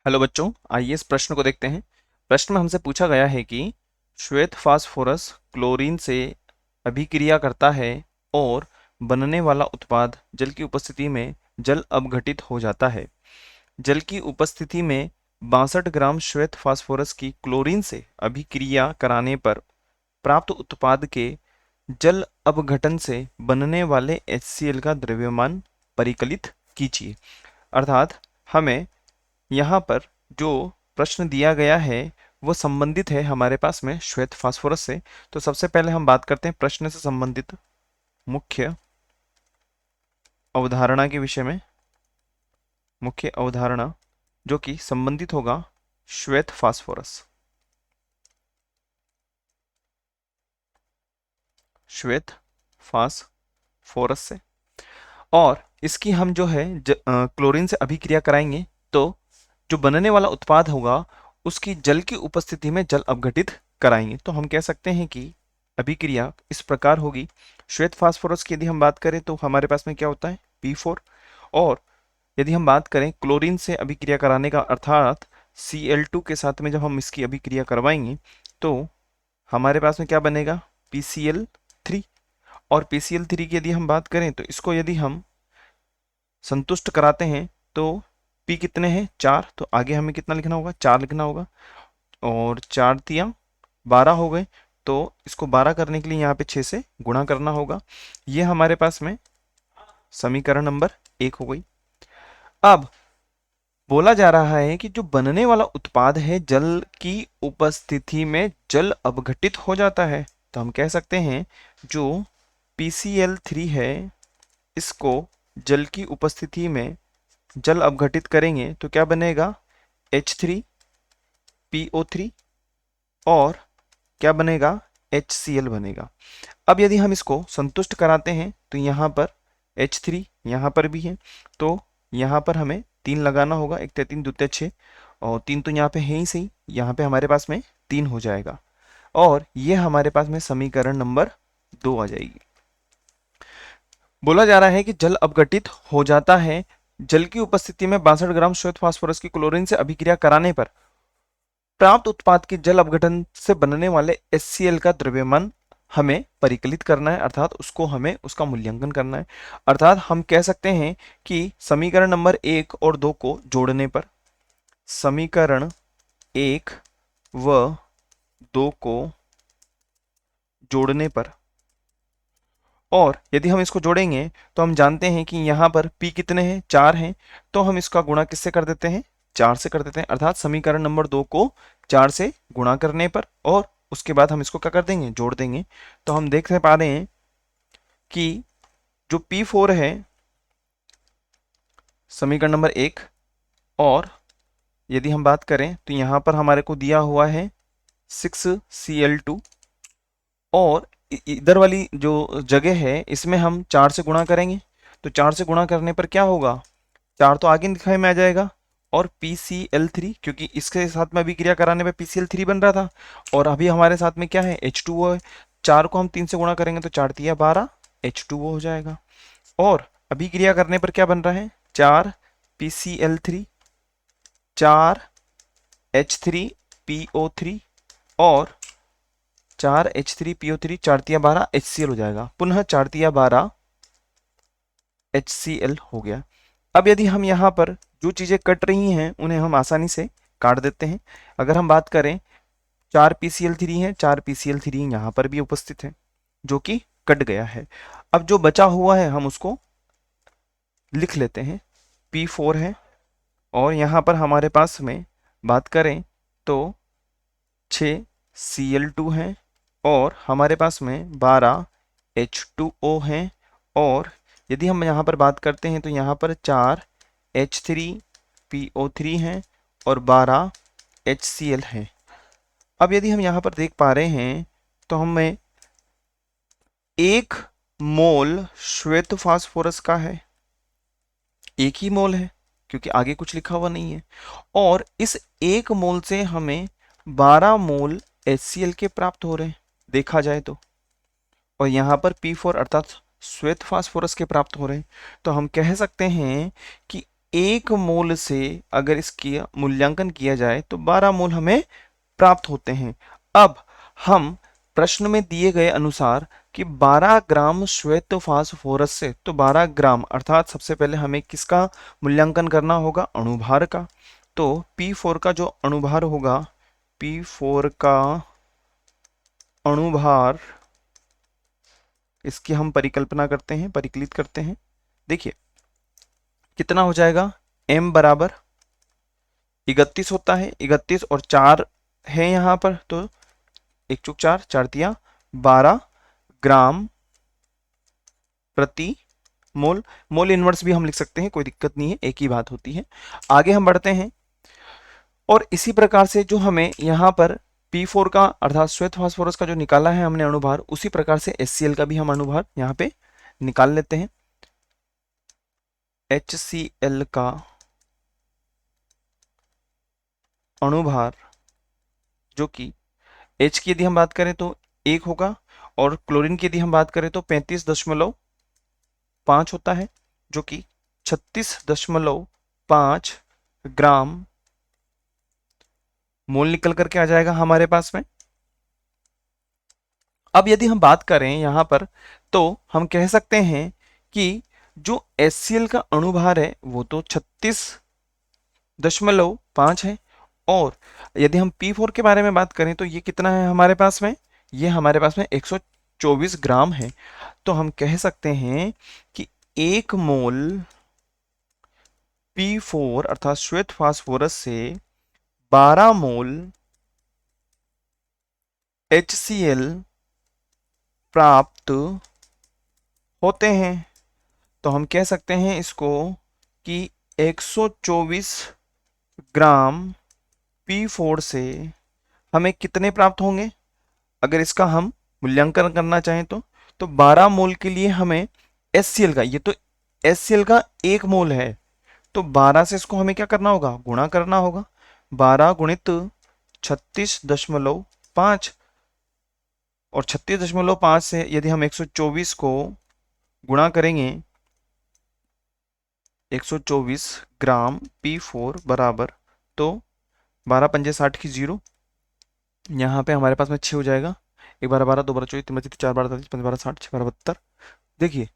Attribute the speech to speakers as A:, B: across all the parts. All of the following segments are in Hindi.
A: हेलो बच्चों, आइए इस प्रश्न को देखते हैं। प्रश्न में हमसे पूछा गया है कि श्वेत फास्फोरस क्लोरीन से अभिक्रिया करता है और बनने वाला उत्पाद जल की उपस्थिति में जल अपघटित हो जाता है। जल की उपस्थिति में 62 ग्राम श्वेत फास्फोरस की क्लोरीन से अभिक्रिया कराने पर प्राप्त उत्पाद के जल अपघटन से बनने वाले HCl का द्रव्यमान परिकलित कीजिए। अर्थात हमें यहाँ पर जो प्रश्न दिया गया है वो संबंधित है हमारे पास में श्वेत फास्फोरस से। तो सबसे पहले हम बात करते हैं प्रश्न से संबंधित मुख्य अवधारणा के विषय में। मुख्य अवधारणा जो कि संबंधित होगा श्वेत फास्फोरस श्वेत फास्फोरस से, और इसकी हम जो है क्लोरीन से अभिक्रिया कराएंगे तो जो बनने वाला उत्पाद होगा उसकी जल की उपस्थिति में जल अपघटित कराएंगे। तो हम कह सकते हैं कि अभिक्रिया इस प्रकार होगी। श्वेत फास्फोरस की यदि हम बात करें तो हमारे पास में क्या होता है P4, और यदि हम बात करें क्लोरीन से अभिक्रिया कराने का अर्थात Cl2 के साथ में जब हम इसकी अभिक्रिया करवाएंगे तो हमारे पास में क्या बनेगा PCl3। और PCl3 की यदि हम बात करें तो इसको यदि हम संतुष्ट कराते हैं तो P कितने हैं 4, तो आगे हमें कितना लिखना होगा 4 लिखना होगा, और 4 तिया 12 हो गए। तो इसको 12 करने के लिए यहाँ पे 6 से गुणा करना होगा। ये हमारे पास में समीकरण नंबर 1 हो गई। अब बोला जा रहा है कि जो बनने वाला उत्पाद है जल की उपस्थिति में जल अपघटित हो जाता है। तो हम कह सकते हैं जो PCl3 है इसको जल की उपस्थिति में जल अपघटित करेंगे तो क्या बनेगा H3PO3, और क्या बनेगा HCl बनेगा। अब यदि हम इसको संतुष्ट कराते हैं तो यहाँ पर H3 यहाँ पर भी है, तो यहाँ पर हमें 3 लगाना होगा, 1 3 2 6, और 3 तो यहाँ पे है ही सही, यहाँ पे हमारे पास में 3 हो जाएगा, और ये हमारे पास में समीकरण नंबर 2 आ जाएगी। बोला जा रहा है कि जल अपघटित हो जाता है। जल की उपस्थिति में 62 ग्राम श्वेत फास्फोरस की क्लोरीन से अभिक्रिया कराने पर प्राप्त उत्पाद के जल अपघटन से बनने वाले HCl का द्रव्यमान हमें परिकलित करना है, अर्थात उसको हमें उसका मूल्यांकन करना है। अर्थात हम कह सकते हैं कि समीकरण नंबर 1 और 2 को जोड़ने पर, समीकरण 1 व 2 को जोड़ने पर, और यदि हम इसको जोड़ेंगे तो हम जानते हैं कि यहाँ पर P कितने हैं 4 हैं, तो हम इसका गुणा किससे कर देते हैं 4 से कर देते हैं। अर्थात समीकरण नंबर 2 को 4 से गुणा करने पर और उसके बाद हम इसको क्या कर देंगे जोड़ देंगे, तो हम देख पा रहे हैं कि जो P4 है समीकरण नंबर 1, और यदि हम बात करें तो यहाँ पर हमारे को दिया हुआ है 6Cl2, और इधर वाली जो जगह है इसमें हम 4 से गुणा करेंगे, तो 4 से गुणा करने पर क्या होगा 4 तो आगे दिखाई में आ जाएगा, और PCl3 क्योंकि इसके साथ में अभिक्रिया कराने पे PCl3 बन रहा था, और अभी हमारे साथ में क्या है H2O है। 4 को हम 3 से गुणा करेंगे तो 4 तिया 12 H2O हो जाएगा, और अभिक्रिया करने पर क्या बन रहा है 4 PCl3 4 H3PO3 और 4 H3PO3 4 तिया 12 HCl हो जाएगा, पुनः 4 तिया 12 HCl हो गया। अब यदि हम यहाँ पर जो चीज़ें कट रही हैं उन्हें हम आसानी से काट देते हैं। अगर हम बात करें 4 PCl3 है, 4 PCl3 यहाँ पर भी उपस्थित है जो कि कट गया है। अब जो बचा हुआ है हम उसको लिख लेते हैं, P4 है, और यहाँ पर हमारे पास में बात करें तो 6 Cl2 हैं, और हमारे पास में 12 H2O हैं, और यदि हम यहाँ पर बात करते हैं तो यहाँ पर 4 H3PO3 हैं और 12 HCl हैं। अब यदि हम यहाँ पर देख पा रहे हैं तो हमें 1 मोल श्वेत फास्फोरस का है, 1 ही मोल है क्योंकि आगे कुछ लिखा हुआ नहीं है, और इस 1 मोल से हमें 12 मोल HCl के प्राप्त हो रहे हैं देखा जाए तो, और यहाँ पर P4 अर्थात श्वेत फास्फोरस के प्राप्त हो रहे हैं। तो हम कह सकते हैं कि 1 मोल से अगर इसकी मूल्यांकन किया जाए तो 12 मोल हमें प्राप्त होते हैं। अब हम प्रश्न में दिए गए अनुसार कि 12 ग्राम श्वेत फास्फोरस से, तो 12 ग्राम अर्थात सबसे पहले हमें किसका मूल्यांकन करना होगा, अणुभार का। तो P4 का जो अणुभार होगा, P4 का अणुभार, इसकी हम परिकल्पना करते हैं, परिकलित करते हैं। देखिए कितना हो जाएगा, m बराबर 31 होता है, 31 और 4 है यहाँ पर, तो 1 चुक 4, 4 तिया 12 ग्राम प्रति मोल। मोल इनवर्स भी हम लिख सकते हैं, कोई दिक्कत नहीं है, एक ही बात होती है। आगे हम बढ़ते हैं और इसी प्रकार से जो हमें यहाँ पर P4 का अर्थात श्वेत फास्फोरस का जो निकाला है हमने अणुभार, उसी प्रकार से HCl का भी हम अणुभार यहाँ पे निकाल लेते हैं। HCl का अणुभार जो कि H की यदि हम बात करें तो 1 होगा, और क्लोरीन की यदि हम बात करें तो 35.5 होता है, जो कि 36.5 ग्राम मोल निकल करके आ जाएगा हमारे पास में। अब यदि हम बात करें यहां पर, तो हम कह सकते हैं कि जो HCl का अणुभार है वो तो 36.5 है, और यदि हम P4 के बारे में बात करें तो ये कितना है हमारे पास में, ये हमारे पास में 124 ग्राम है। तो हम कह सकते हैं कि 1 मोल P4 अर्थात श्वेत फास्फोरस से 12 मोल HCl प्राप्त होते हैं। तो हम कह सकते हैं इसको कि 124 ग्राम P4 से हमें कितने प्राप्त होंगे, अगर इसका हम मूल्यांकन करना चाहें तो 12 मोल के लिए हमें HCl का, ये तो HCl का 1 मोल है, तो 12 से इसको हमें क्या करना होगा, गुणा करना होगा। 12 गुणित 36.5, और 36.5 से यदि हम 124 को गुणा करेंगे, 124 ग्राम P4 बराबर, तो 12 पंजे 60 की 0, यहाँ पे हमारे पास में 6 हो जाएगा। 1 12 12, 2 12 24, 3 12 4 12 30, 5 12 60, 6 12 72। देखिए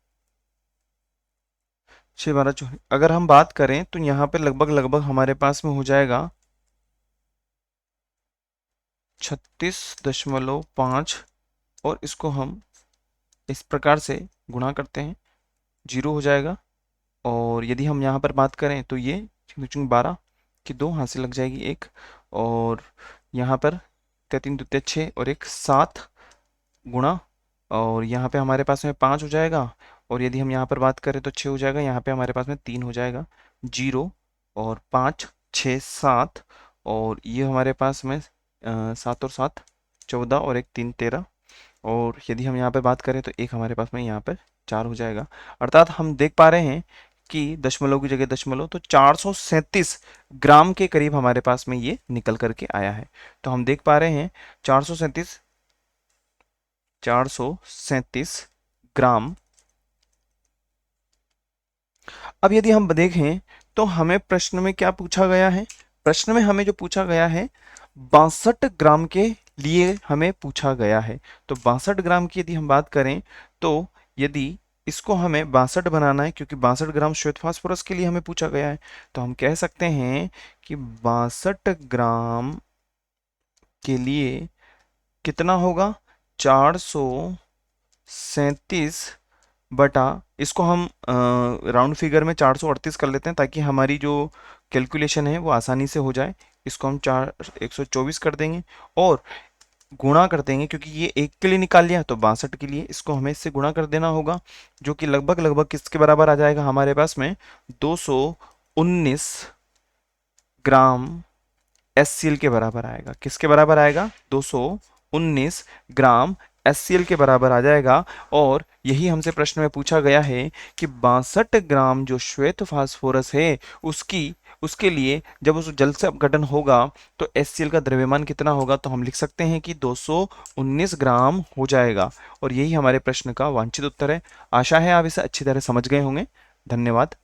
A: 6 12 24, अगर हम बात करें तो यहाँ पे लगभग लगभग हमारे पास में हो जाएगा 36.5, और इसको हम इस प्रकार से गुणा करते हैं, 0 हो जाएगा। और यदि हम यहाँ पर बात करें तो ये 12 की 2 हाथ से लग जाएगी 1, और यहाँ पर 3 2 6 और 1 7 गुणा, और यहाँ पे हमारे पास में 5 हो जाएगा, और यदि हम यहाँ पर बात करें तो 6 हो जाएगा, यहाँ पे हमारे पास में 3 हो जाएगा, 0 और 5 6 7, और ये हमारे पास में 7 और 7 14, और 1 3 13, और यदि हम यहाँ पे बात करें तो एक हमारे पास में यहाँ पर 4 हो जाएगा। अर्थात हम देख पा रहे हैं कि दशमलव की जगह दशमलव, तो 437 ग्राम के करीब हमारे पास में ये निकल करके आया है। तो हम देख पा रहे हैं 437 ग्राम। अब यदि हम देखें तो हमें प्रश्न में क्या पूछा गया है, प्रश्न में हमें जो पूछा गया है 62 ग्राम के लिए हमें पूछा गया है। तो 62 ग्राम की यदि हम बात करें तो यदि इसको हमें 62 बनाना है, क्योंकि 62 ग्राम श्वेत फास्फोरस के लिए हमें पूछा गया है, तो हम कह सकते हैं कि 62 ग्राम के लिए कितना होगा, 437 बटा, इसको हम राउंड फिगर में 438 कर लेते हैं ताकि हमारी जो कैलकुलेशन है वो आसानी से हो जाए। इसको हम 124 कर देंगे और गुणा कर देंगे, क्योंकि ये 1 के लिए निकाल लिया तो 62 के लिए इसको हमें इससे गुणा कर देना होगा, जो कि लगभग लगभग किसके बराबर आ जाएगा हमारे पास में, 219 ग्राम HCl के बराबर आएगा। किसके बराबर आएगा, 219 ग्राम HCl के बराबर आ जाएगा। और यही हमसे प्रश्न में पूछा गया है कि 62 ग्राम जो श्वेत फास्फोरस है उसके लिए जब उस जल से अपघटन होगा तो HCl का द्रव्यमान कितना होगा, तो हम लिख सकते हैं कि 219 ग्राम हो जाएगा। और यही हमारे प्रश्न का वांछित उत्तर है। आशा है आप इसे अच्छी तरह समझ गए होंगे। धन्यवाद।